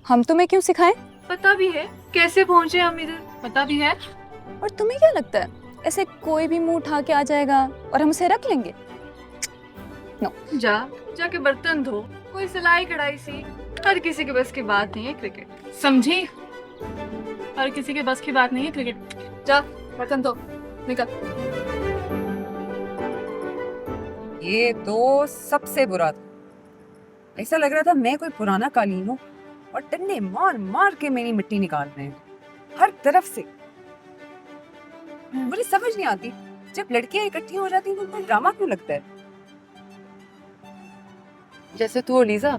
हम तुम्हें क्यों सिखाएं? पता भी है कैसे पहुंचे हम इधर, पता भी है। और तुम्हें क्या लगता है ऐसे कोई भी मुंह उठा के आ जाएगा और हम उसे रख लेंगे? नो। जाके बर्तन धो, कोई सिलाई कढ़ाई सी। हर किसी के बस की बात नहीं है क्रिकेट, समझी? हर किसी के बस की बात नहीं है क्रिकेट। जा बर्तन धो, निकल। ये तो सबसे बुरा था। ऐसा लग रहा था मैं कोई पुराना कालीन हूँ और डंडे मार मार के मेरी मिट्टी निकाल रहे हैं हर तरफ से। मुझे समझ नहीं आती, जब लड़कियां इकट्ठी हो जाती हैं तो उनको ड्रामा क्यों लगता है? जैसे तू और लीजा,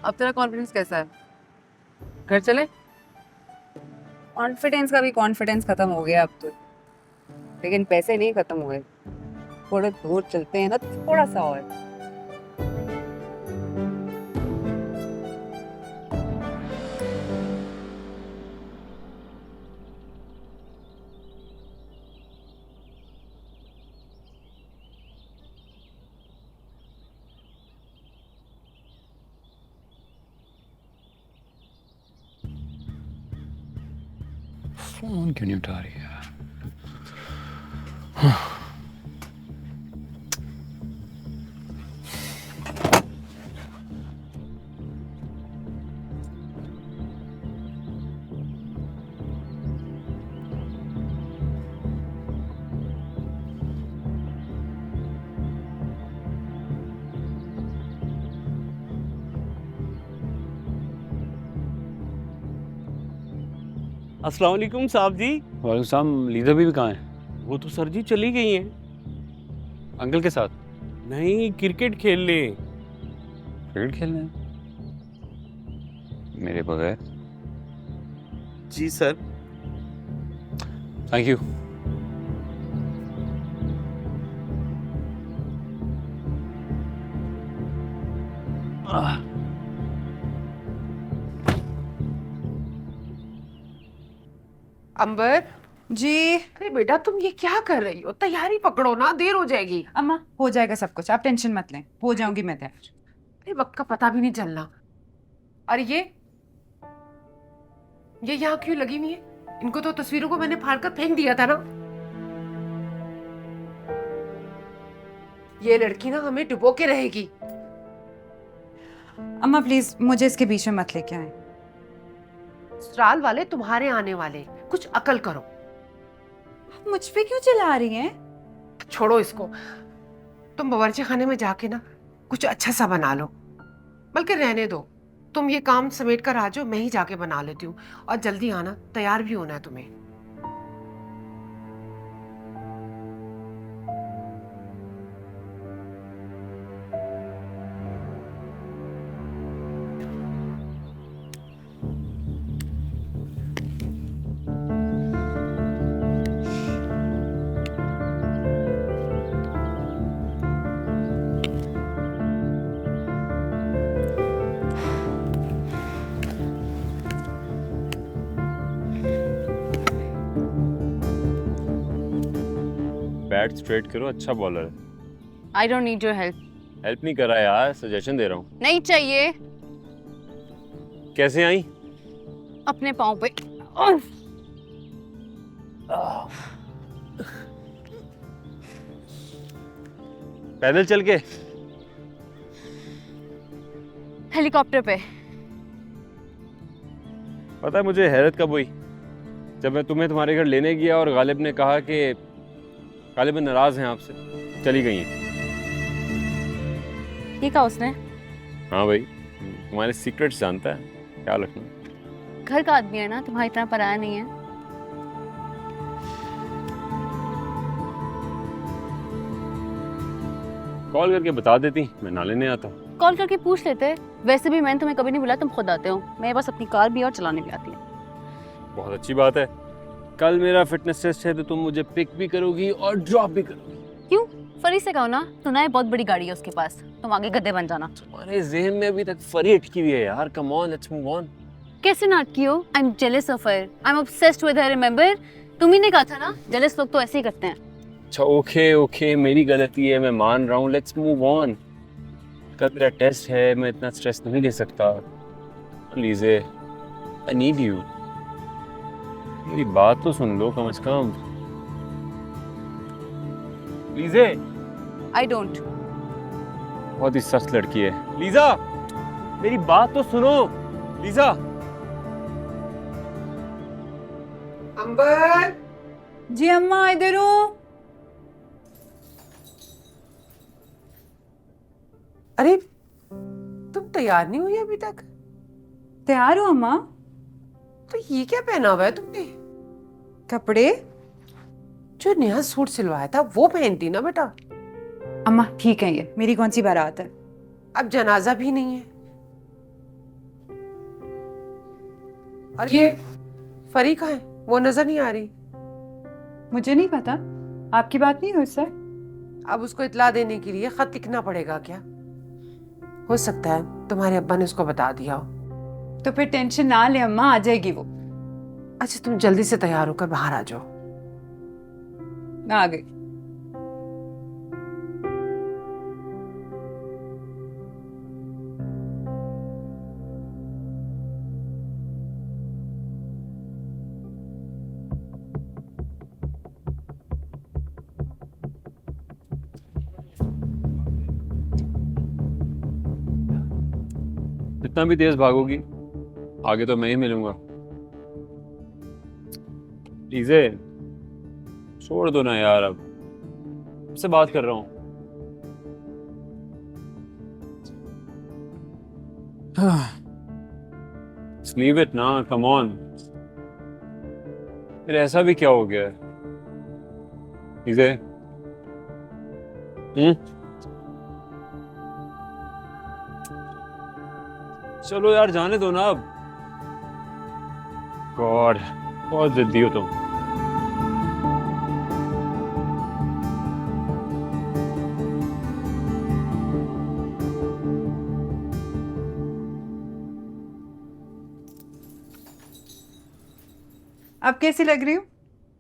अब तेरा कॉन्फिडेंस कैसा है? घर चले? कॉन्फिडेंस का भी कॉन्फिडेंस खत्म हो गया अब तो, लेकिन पैसे नहीं खत्म हुए। थोड़े दूर चलते हैं ना, थोड़ा सा और। फोन क्यों नहीं उठा रही है? अस्सलाम वालेकुम साहब जी। वालेकुम सलाम। लीजा भी कहाँ है? वो तो सर जी चली गई हैं। अंकल के साथ नहीं, क्रिकेट खेलने। क्रिकेट खेलने? मेरे बगैर? जी sir. Thank you. Ambar ji अरे बेटा, तुम ये क्या कर रही हो? तैयारी पकड़ो ना, देर हो जाएगी। अम्मा, हो जाएगा सब कुछ, आप टेंशन मत लें, हो जाऊंगी मैं तैयार। अरे वक्त का पता भी नहीं चलना। और ये यहाँ क्यों लगी हुई है? इनको तो तस्वीरों को मैंने फाड़ कर फेंक दिया था ना। ये लड़की ना हमें डुबो के रहेगी। अम्मा प्लीज मुझे इसके बीच में मत लेके आए। ससुराल वाले तुम्हारे आने वाले, कुछ अकल करो। मुझ पे क्यों चिल्ला रही हैं? छोड़ो इसको, तुम बावर्ची खाने में जाके ना कुछ अच्छा सा बना लो। बल्कि रहने दो, तुम ये काम समेट कर आ जाओ, मैं ही जाके बना लेती हूँ। और जल्दी आना, तैयार भी होना है तुम्हें। बैट स्ट्रेट करो, अच्छा बॉलर है। I don't need your help. Help नहीं कर रहा यार, सजेशन दे रहा हूँ। नहीं चाहिए। कैसे आई? अपने पाँव पे। पैदल चल के? हेलीकॉप्टर पे। पता है मुझे हैरत कब हुई? जब मैं तुम्हें तुम्हारे घर लेने गया और गालिब ने कहा कि गालिब नाराज हैं आपसे, चली गई हैं। ये कहा उसने? हाँ भाई, तुम्हारे सीक्रेट्स जानता है, ख्याल रखना। घर का आदमी है ना, तुम्हारी तरह पराया नहीं है। कॉल करके बता देती, मैं ना लेने आता हूँ। कॉल करके पूछ लेते। वैसे भी मैंने तुम्हें कभी नहीं बुलाया, तुम खुद आते हो। मेरे पास अपनी कार भी है और चलाने भी आती है। बहुत अच्छी बात है। कल मेरा फिटनेस टेस्ट है तो तुम मुझे पिक भी करोगी और ड्रॉप भी करोगी। क्यों? फरी से कहो ना, सुना है बहुत बड़ी गाड़ी है उसके पास, तुम आगे गधे बन जाना। तुम्हारे ज़हन में अभी तक फरी अटकी हुई है यार। Come on, let's move on. कैसे ना अटकी हो? I am jealous of her, I am obsessed with her. Remember, तुम ही ने कहा था ना, जेलस लोग तो ऐसे ही करते हैं। अच्छा ओके, मेरी गलती है, मैं मान रहा हूँ। Let's move on. कल मेरा टेस्ट है, मैं इतना स्ट्रेस नहीं ले सकता। लीजे, आई नीड यू। मेरी बात तो सुन लो कम से कम। लीजे, आई डोंट। बहुत ही सख्त लड़की है। लीजा, मेरी बात तो सुनो। लीजा, अंबर, जी अम्मा इधर हूँ। अरे तुम तैयार नहीं हुई अभी तक? तैयार हूँ अम्मा। तो ये क्या पहना हुआ है तुमने? कपड़े। जो नया सूट सिलवाया था वो पहनती ना बेटा। अम्मा ठीक है, ये मेरी कौन सी बारात है। अब जनाजा भी नहीं है। और ये फरी कहाँ है? वो नजर नहीं आ रही। मुझे नहीं पता, आपकी बात नहीं हुई उससे। अब उसको इत्ला देने के लिए खत लिखना पड़ेगा क्या? हो सकता है तुम्हारे अब्बा ने उसको बता दिया हो। तो फिर टेंशन ना ले अम्मा, आ जाएगी वो। अच्छा तुम जल्दी से तैयार होकर बाहर आ जाओ। मैं आ गई। जितना भी तेज भागोगी आगे तो मैं ही मिलूंगा। लीजे, छोड़ दो ना यार, अब से बात कर रहा हूँ। लीव इट ना, कम ऑन। फिर ऐसा भी क्या हो गया है? लीजे, चलो यार जाने दो ना अब। गॉड, बहुत जिद्दी हो तुम। अब कैसी लग रही हूँ?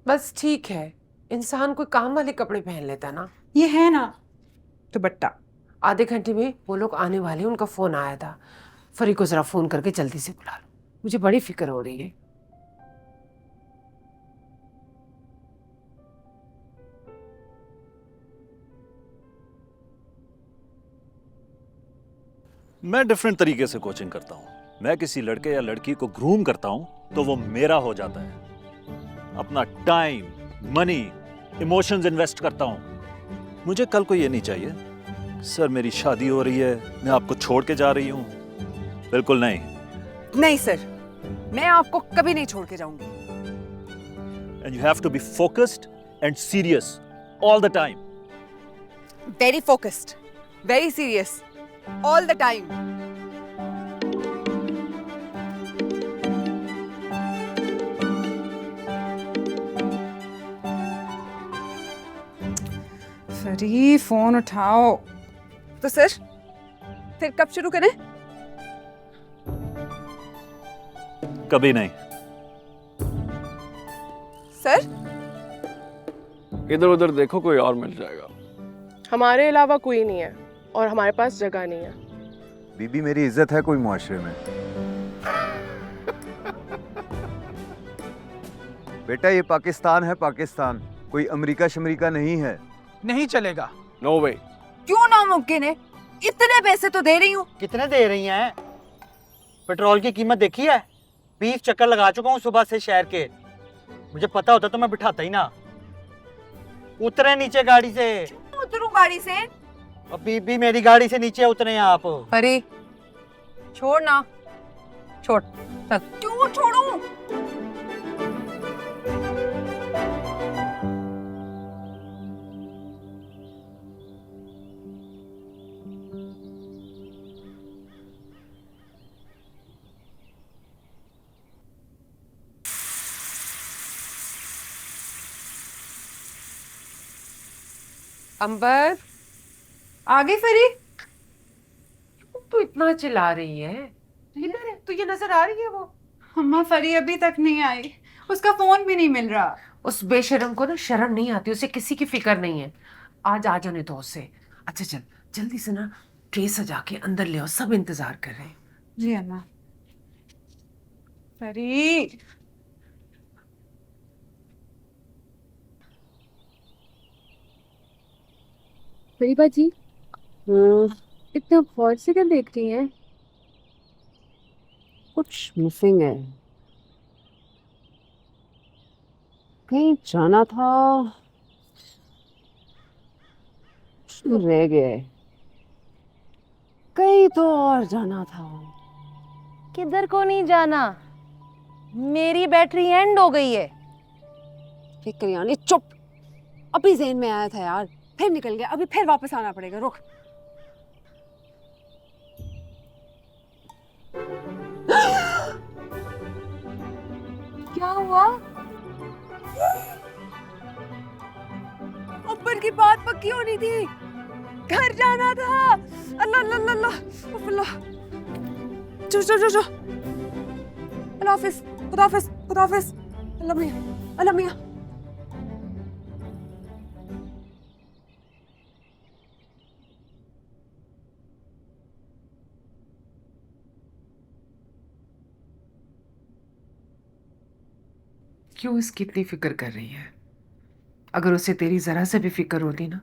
बस ठीक है। इंसान कोई काम वाले कपड़े पहन लेता ना। ये है ना दुपट्टा। आधे घंटे में वो लोग आने वाले, उनका फोन आया था। फरी को जरा फोन करके जल्दी से बुला लो, मुझे बड़ी फिक्र हो रही है। मैं डिफरेंट तरीके से कोचिंग करता हूं। मैं किसी लड़के या लड़की को ग्रूम करता हूं तो वो मेरा हो जाता है। अपना टाइम, मनी, इमोशंस इन्वेस्ट करता हूं। मुझे कल को ये नहीं चाहिए सर मेरी शादी हो रही है, मैं आपको छोड़ के जा रही हूं। बिल्कुल नहीं। नहीं सर, मैं आपको कभी नहीं छोड़ के जाऊंगी। And you have to be focused and serious all the time. Very focused, very serious, all the time. फरी फोन उठाओ। तो सर फिर कब शुरू करें? कभी नहीं। सर इधर उधर देखो, कोई और मिल जाएगा। हमारे अलावा कोई नहीं है और हमारे पास जगह नहीं है। बीबी मेरी इज्जत है कोई मुआशरे में? बेटा ये पाकिस्तान है, पाकिस्तान, कोई अमेरिका शमरीका नहीं है। नहीं चलेगा। नो वे। क्यों नामुमकिन है? इतने पैसे तो दे रही हूँ। कितने दे रही हैं? पेट्रोल की कीमत देखी है? 20 चक्कर लगा चुका हूँ सुबह से शहर के। मुझे पता होता तो मैं बिठाता ही ना। उतरे नीचे गाड़ी से। उतरूं गाड़ी से? अब बीबी मेरी गाड़ी से नीचे उतरे आप। अरे छोड़ ना, छोड़। चल। क्यों छोड़ूं? अंबर, आ गई फरी? तू इतना चिल्ला रही है? इधर है, तुझे नजर आ रही है वो? अम्मा फरी अभी तक नहीं आई, उसका फोन भी नहीं मिल रहा। उस बेशरम को ना शर्म नहीं आती, उसे किसी की फिक्र नहीं है। आज आ जाने दो उसे। अच्छा चल जल्दी से ना ट्रे सजा के अंदर ले आओ, सब इंतजार कर रहे हैं। जी अम्मा। परी परिपा जी इतना गौर से क्या देख रही हैं? कुछ मिसिंग है, कहीं जाना था, कुछ तो रह गए, कहीं तो और जाना था। किधर को नहीं जाना, मेरी बैटरी एंड हो गई है। कल्याणी चुप, अभी ज़हन में आया था यार, फिर निकल गया, अभी फिर वापस आना पड़ेगा, रुक। क्या हुआ? अब्बन की बात पक्की होनी थी, घर जाना था। अल्लाह अल्लाह अल्लाह अल्लाह अल्लाह। चलो चलो चलो, अल्लाह हाफिज, खुदा हाफिज, खुदा हाफिज। अल्लाह मियां, अल्लाह मियां। क्यों इसकी इतनी फिक्र कर रही है? अगर उसे तेरी जरा से भी फिक्र होती ना,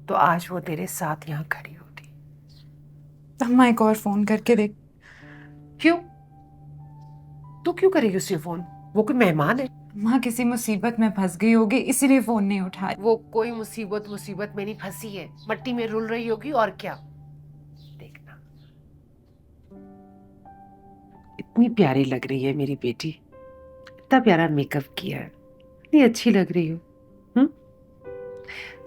तो आज वो तेरे साथ यहाँ खड़ी होती। अम्मा एक और फोन करके देख। क्यों? तू क्यों करेगी उसे फोन? वो कोई मेहमान है? माँ किसी मुसीबत में फंस गई होगी, इसीलिए फोन नहीं उठा। वो कोई मुसीबत में नहीं फंसी है, मट्टी में रुल रही होगी और क्या। देखना, इतनी प्यारी लग रही है मेरी बेटी, इतना प्यारा मेकअप किया है, इतनी अच्छी लग रही हो।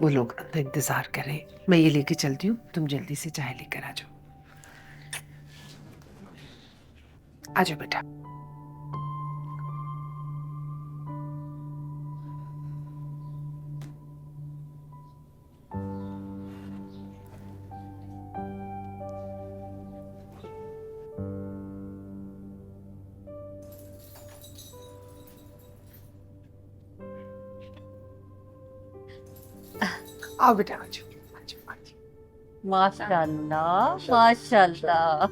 वो लोग अंदर इंतजार कर रहे हैं, मैं ये लेके चलती हूँ, तुम जल्दी से चाय लेकर आ जाओ। आ जाओ बेटा। आओ बेटा, आ जाओ, आ जाओ, आ जाओ। माशाल्लाह माशाल्लाह।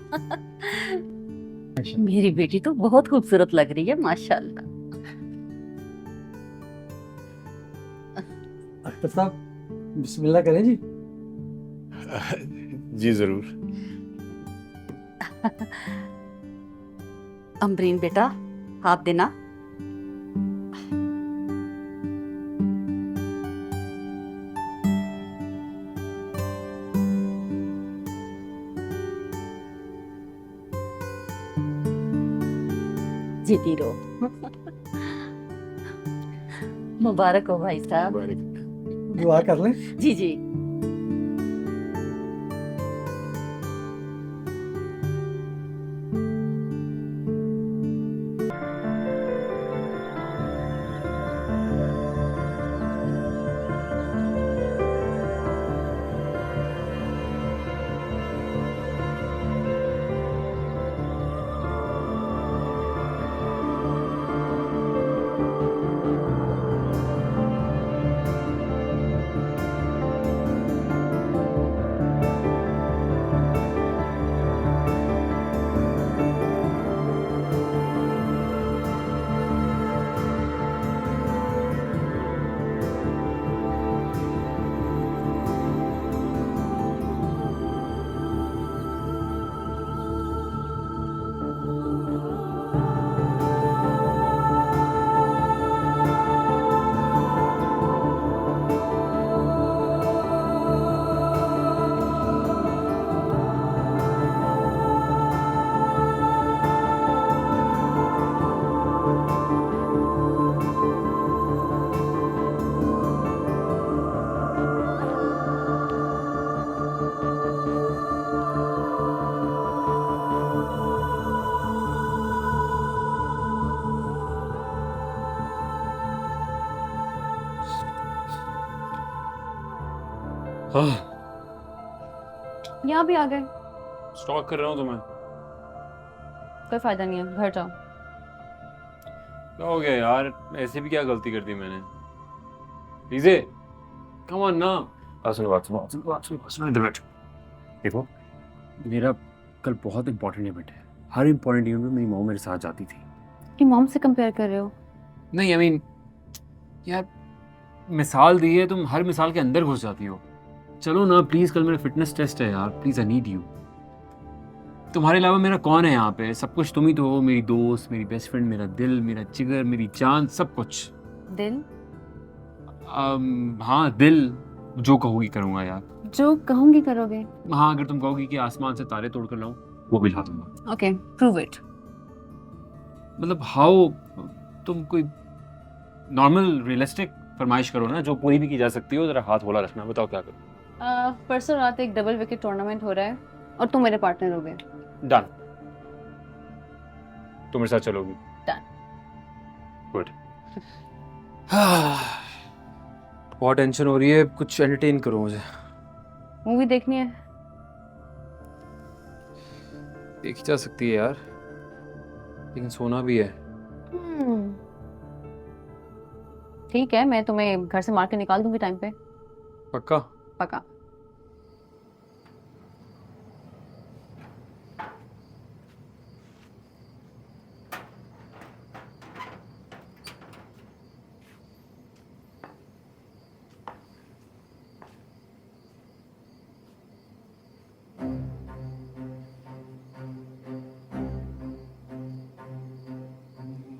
मेरी बेटी तो बहुत खूबसूरत लग रही है, माशाल्लाह। अख्तर साहब, बिस्मिल्लाह करें जी। जी जरूर। अमरीन बेटा, हाथ देना। जीती रहो। मुबारक हो भाई साहब। दुआ कर लें। जी जी। यहाँ भी आ गए। स्टॉक कर रहा हूँ तुम्हें। कोई फायदा नहीं है, घर जाओ। क्या हो गया यार, ऐसे भी क्या गलती कर दी मैंने? लीजे, कम ऑन ना। सुनो बात सुनो इधर बैठो। देखो, मेरा कल बहुत इंपॉर्टेंट इवेंट है। हर इंपॉर्टेंट इवेंट में मेरी मॉम मेरे साथ जाती थी। कि मॉम से कंपेयर कर रहे हो? नहीं आई मीन यार, मिसाल दी है, तुम हर मिसाल के अंदर घुस जाती हो। चलो ना प्लीज, कल मेरा फिटनेस टेस्ट है यार, प्लीज आई नीड यू। तुम्हारे अलावा मेरा कौन है यहाँ पे? सब कुछ तुम ही तो हो, मेरी दोस्त, मेरी बेस्ट फ्रेंड, मेरा दिल, मेरा जिगर, मेरी जान, सब कुछ। दिल? हाँ दिल, जो कहोगी करूँगा यार। जो कहूंगी करोगे? हाँ, अगर तुम कहोगी कि आसमान से तारे तोड़ कर लाऊं, वो भी ला दूंगा। Okay, prove it. मतलब हाउ, तुम कोई नॉर्मल रियलिस्टिक फरमाइश करो ना, जो पूरी भी की जा सकती हो। जरा हाथ होला रखना, बताओ क्या करूं। परसों रात एक डबल विकेट टूर्नामेंट हो रहा है और तुम मेरे पार्टनर हो गए। डन। तुम मेरे साथ चलोगी? Done. गुड। बहुत टेंशन हो रही है, कुछ एंटरटेन करो मुझे। मूवी देखनी है? देखी जा सकती है यार, लेकिन सोना भी है। ठीक है, मैं तुम्हें घर से मार के निकाल दूंगी टाइम पे। पक्का? पक्का।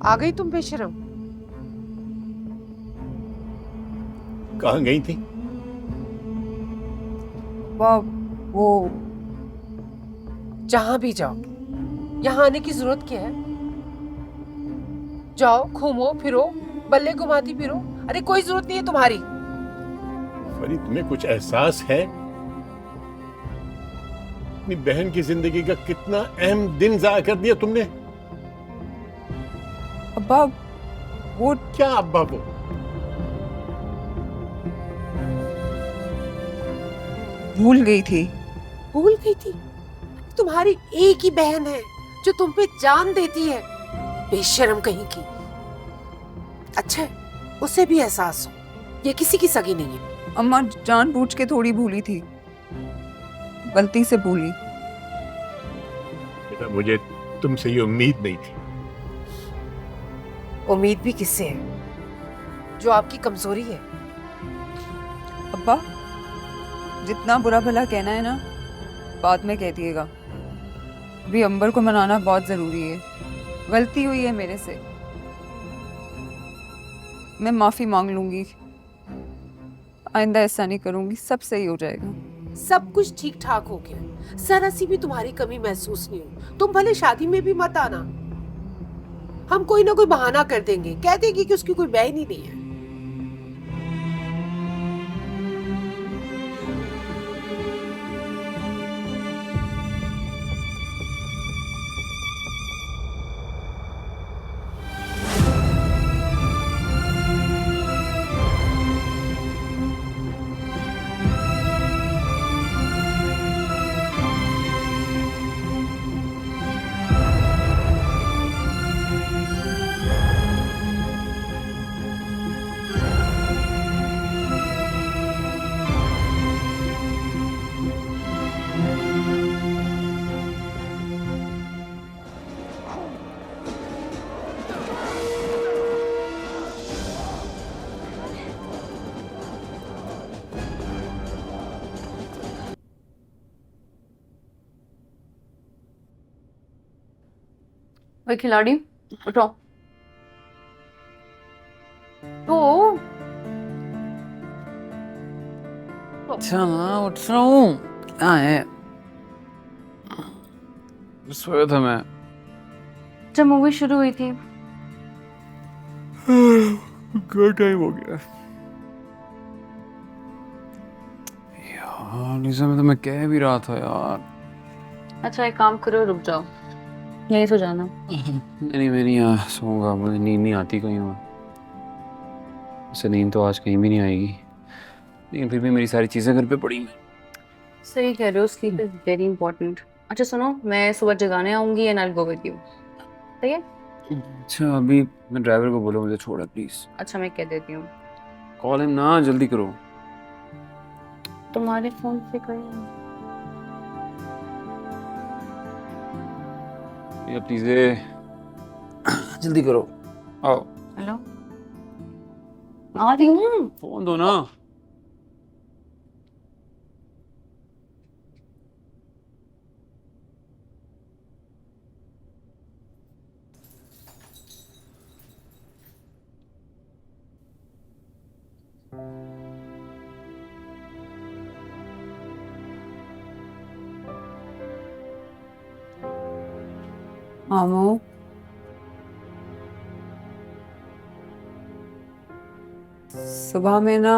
आ गई तुम बेशरम? कहाँ गई थी? वो जहां भी जाओ, यहाँ आने की जरूरत क्या है? जाओ, घूमो फिरो, बल्ले घुमाती फिरो। अरे कोई जरूरत नहीं है तुम्हारी। फरी, तुम्हें कुछ एहसास है अपनी बहन की जिंदगी का कितना अहम दिन जाया कर दिया तुमने? अब्बा, वो क्या अब्बा? वो भूल गई थी। भूल गई थी? तुम्हारी एक ही बहन है जो तुम पे जान देती है, बेशरम कहीं की। अच्छा है, उसे भी एहसास हो ये किसी की सगी नहीं है। अम्मा जानबूझ के थोड़ी भूली थी, गलती से भूली। बेटा, मुझे तुमसे ये उम्मीद नहीं थी। उम्मीद भी किससे है? जो आपकी कमजोरी है। अब्बा, जितना बुरा भला कहना है ना, बाद में कह दिएगा। अभी अंबर को मनाना बहुत जरूरी है। गलती हुई है मेरे से, मैं माफी मांग लूंगी। आइंदा ऐसा नहीं करूंगी, सब सही हो जाएगा। सब कुछ ठीक ठाक हो गया, जरा सी भी तुम्हारी कमी महसूस नहीं हो। तुम भले शादी में भी मत आना, हम कोई ना कोई बहाना कर देंगे, कह देंगे कि उसकी कोई बहन ही नहीं है। भाई खिलाड़ी, उठो। तो अच्छा उठ रहा हूँ। क्या है? सोया था मैं। जब मूवी शुरू हुई थी। क्या टाइम हो गया यार? लिसा, मैं तुम्हें कह भी रहा था यार। अच्छा एक काम करो, रुक जाओ, यही सो जाना। नहीं, मैं नहीं सोऊंगा, मुझे नींद नहीं आती कहीं और। वैसे नींद तो आज कहीं भी नहीं आएगी, लेकिन फिर भी मेरी सारी चीज़ें घर पे पड़ी हैं। सही कह रहे हो, स्लीप इज वेरी इंपॉर्टेंट। अच्छा सुनो, मैं सुबह जगाने आऊंगी and I will go with you, ठीक है? अच्छा, अभी मैं ड्राइवर को बोलो मुझे छोड़ा प्लीज। अच्छा मैं कह देती हूँ। कॉल हिम ना, जल्दी करो। तुम्हारे फोन से करें। ये प्लीज जल्दी करो, आओ। हेलो, आ रही हूँ। फोन दो ना। मामू, सुबह में ना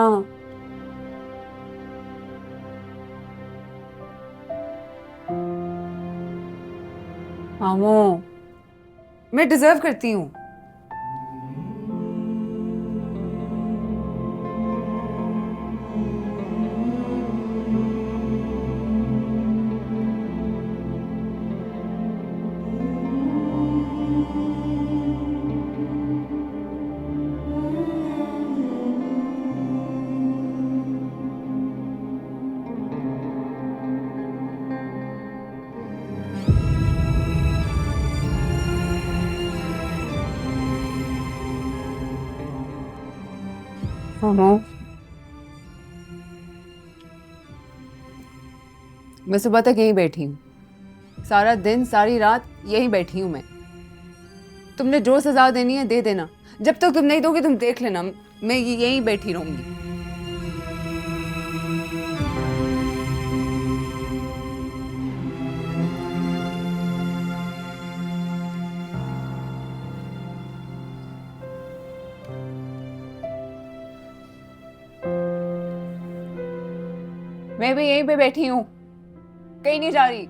मामू, मैं डिजर्व करती हूँ। मामू, मैं सुबह तक यहीं बैठी हूँ, सारा दिन सारी रात यहीं बैठी हूँ मैं। तुमने जो सजा देनी है दे देना, जब तक तुम नहीं दोगे तुम देख लेना, मैं यहीं बैठी रहूंगी। मैं भी यहीं पे बैठी हूँ, कहीं नहीं जा रही।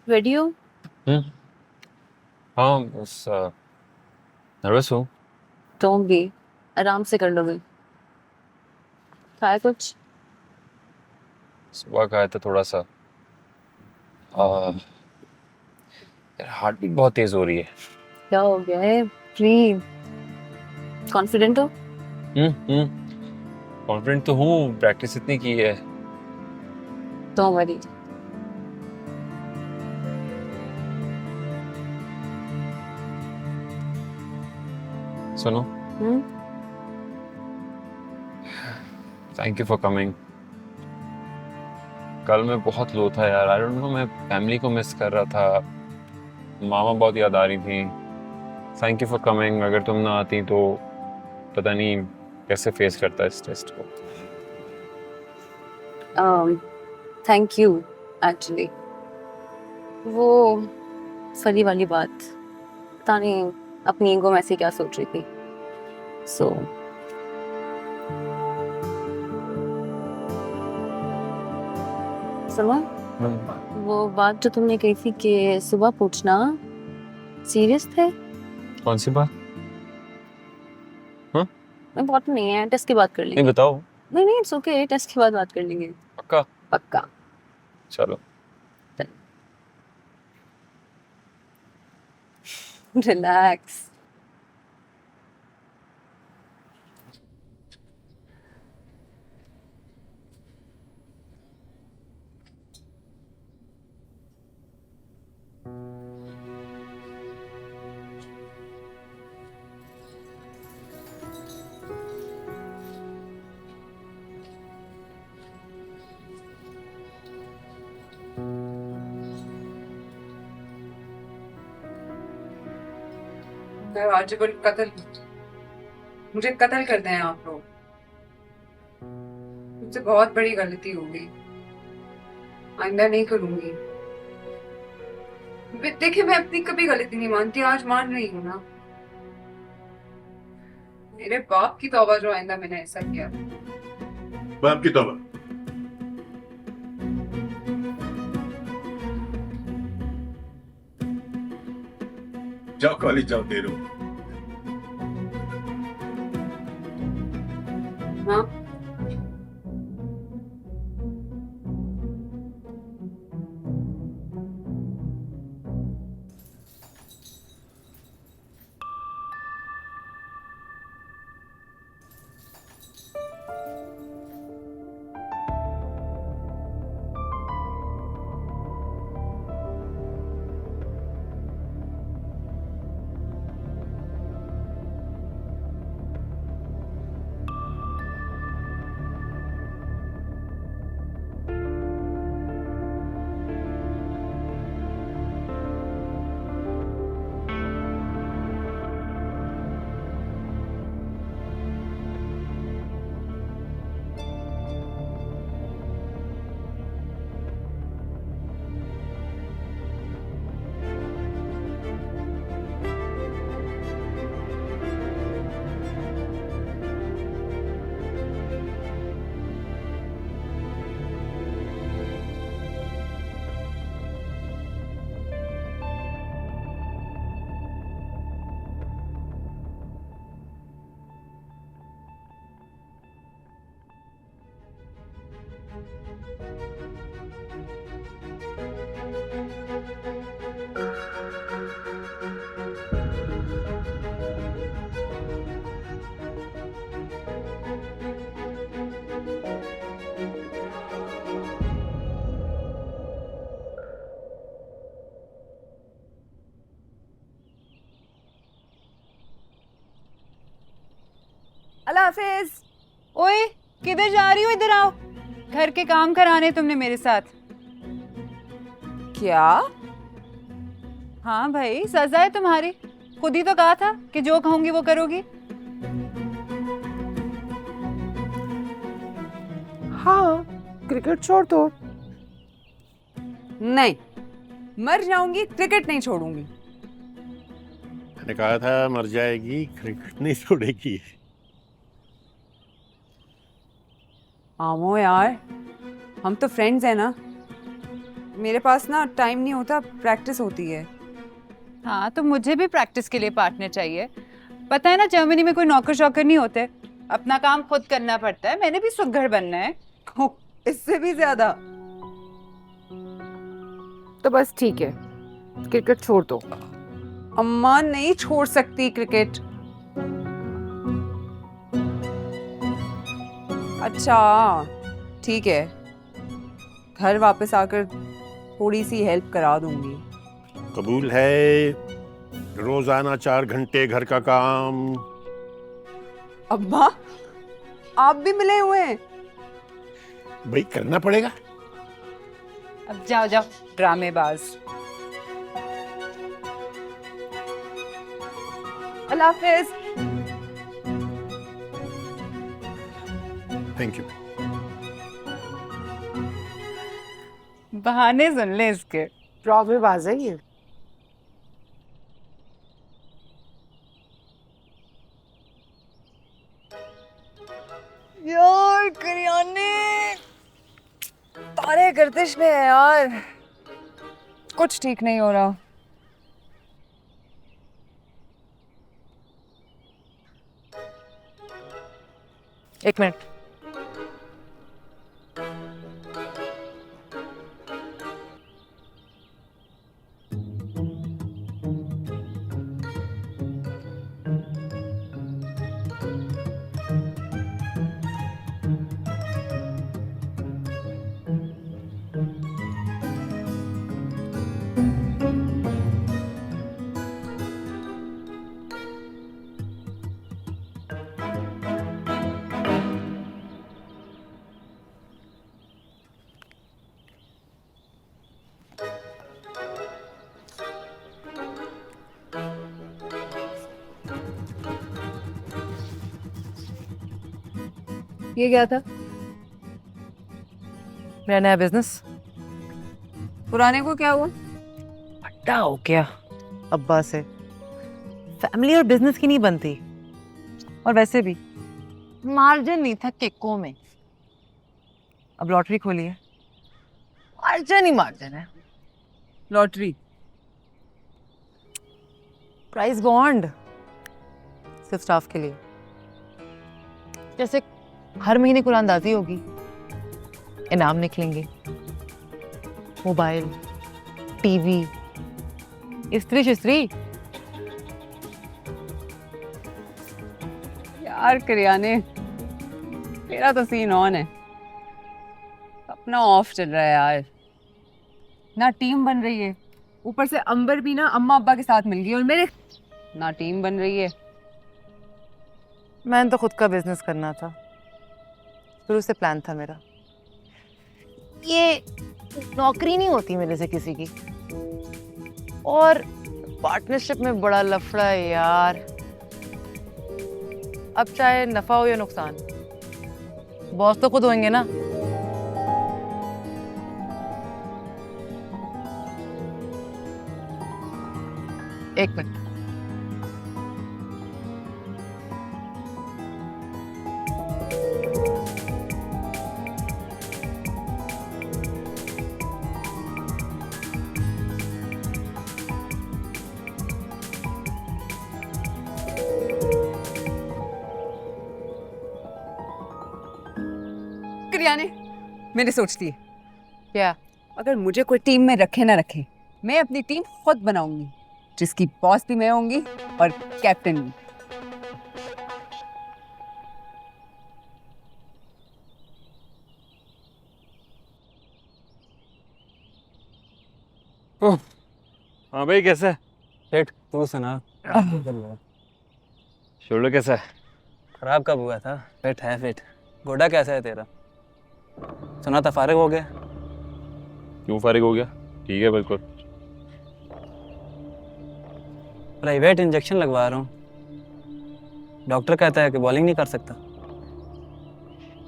रेडी हो? हाँ, बस नर्वस हूँ। डोंट बी, आराम से कर लोगे। खाया कुछ? सुबह का है तो थोड़ा सा यार हार्ट बीट बहुत तेज हो रही है। क्या हो गया है? प्लीज, कॉन्फिडेंट हो? कॉन्फिडेंट तो हूँ, प्रैक्टिस इतनी की है। Don't worry. सुनो, थैंक यू फॉर कमिंग। कल मैं बहुत लो था यार, आई डोंट नो, मैं फैमिली को मिस कर रहा था, मामा बहुत याद आ रही थी। Thank you for coming. अगर तुम ना आती तो पता नहीं कैसे फेस करता इस टेस्ट को। Thank you actually. वो फली वाली बात, पता नहीं अपनी ईगो में ऐसे क्या सोच रही थी। सो सुनो, वो बात जो तुमने कही थी कि सुबह पूछना, सीरियस थे? कौन सी बात? हाँ, इम्पोर्टेंट नहीं है, टेस्ट के बाद कर लेंगे। नहीं बताओ। नहीं नहीं, इट्स ओके, टेस्ट के बाद बात कर लेंगे। पक्का? पक्का। चलो। रिलैक्स। वाजिबुल कत्ल, मुझे कत्ल कर दें आप लोग। मुझसे बहुत बड़ी गलती हो गई, आइंदा नहीं करूंगी। देखिए, मैं अपनी कभी गलती नहीं मानती, आज मान रही हूँ ना। मेरे बाप की तौबा जो आइंदा मैंने ऐसा किया। बाप की तौबा? जाओ कॉलेज जाओ, देर हो। हाँ अल्लाह हाफिज। ओए किधर जा रही हो? इधर आओ, घर के काम कराने तुमने मेरे साथ। क्या? हाँ भाई, सजा है तुम्हारी। खुद ही तो कहा था कि जो कहूंगी वो करोगी। हाँ, क्रिकेट छोड़ दो। नहीं, मर जाऊंगी, क्रिकेट नहीं छोड़ूंगी। मैंने कहा था मर जाएगी, क्रिकेट नहीं छोड़ेगी। आमो यार, हम तो फ्रेंड्स हैं ना। मेरे पास ना टाइम नहीं होता, प्रैक्टिस होती है। हाँ तो मुझे भी प्रैक्टिस के लिए पार्टनर चाहिए। पता है ना, जर्मनी में कोई नौकर शौकर नहीं होते, अपना काम खुद करना पड़ता है। मैंने भी सुघड़ बनना है। इससे भी ज्यादा। तो बस ठीक है, क्रिकेट छोड़ दो। अम्मा नहीं छोड़ सकती क्रिकेट। अच्छा ठीक है, घर वापस आकर थोड़ी सी हेल्प करा दूंगी। कबूल है। रोजाना 4 घंटे घर का काम। अब्बा आप भी मिले हुए हैं? भाई करना पड़ेगा। अब जाओ जाओ ड्रामेबाज। अल्लाह हाफिज। Thank you. बहाने सुन ले इसके। ड्रामेबाज है ये। यार करियाने तारे गर्दिश में है यार, कुछ ठीक नहीं हो रहा। एक मिनट। ये क्या था? मेरा नया बिजनेस। पुराने को क्या हुआ? हट्टा हो क्या अब्बा से। फैमिली और बिजनेस की नहीं बनती, और वैसे भी मार्जिन नहीं था केकों में। अब लॉटरी खोली है, मार्जिन ही मार्जिन है। लॉटरी? प्राइस बॉन्ड सिर्फ स्टाफ के लिए, जैसे हर महीने कुरानदाजी होगी, इनाम निकलेंगे, मोबाइल, टीवी, इस्त्री शिस्त्री। यार करियाने, तेरा तो सीन ऑन है, अपना ऑफ चल रहा है यार। ना टीम बन रही है, ऊपर से अंबर भी ना अम्मा अब्बा के साथ मिल गई, और मेरे ना टीम बन रही है। मैंने तो खुद का बिजनेस करना था, शुरू से प्लान था मेरा। ये नौकरी नहीं होती मेरे से किसी की, और पार्टनरशिप में बड़ा लफड़ा है यार। अब चाहे नफा हो या नुकसान, बॉस तो खुद होंगे ना। एक मिनट, करियाने, मैंने सोच ली। क्या? अगर मुझे कोई टीम में रखे ना रखे, मैं अपनी टीम खुद बनाऊंगी, जिसकी बॉस भी मैं होंगी और कैप्टन भी। हाँ भाई, कैसा है? फिट तू सुना। शोल्डर कैसा है? खराब कब हुआ था? फिट है फिट। घोड़ा कैसा है तेरा? सुना था फारिग हो गया। क्यों फारिग हो गया? ठीक है बिल्कुल। प्राइवेट इंजेक्शन लगवा रहा हूँ, डॉक्टर कहता है कि बॉलिंग नहीं कर सकता।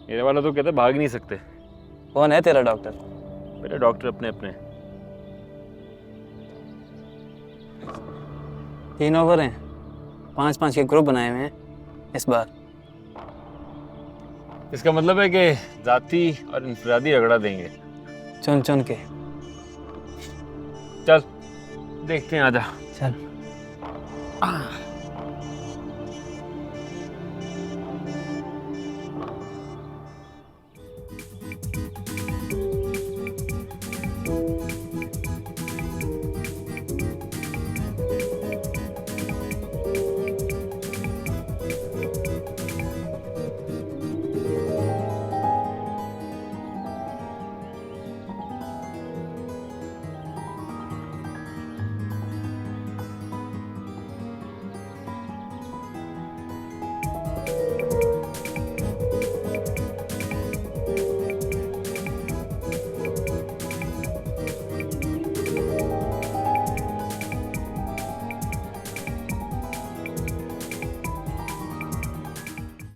मेरे वाला तो कहते भाग नहीं सकते। कौन है तेरा डॉक्टर? मेरे डॉक्टर अपने अपने। 3 ओवर हैं, 5-5 के ग्रुप बनाए हुए हैं इस बार। इसका मतलब है कि जाती और इंफरादी रगड़ा देंगे। चुन चुन के। चल देखते हैं, आजा। चल।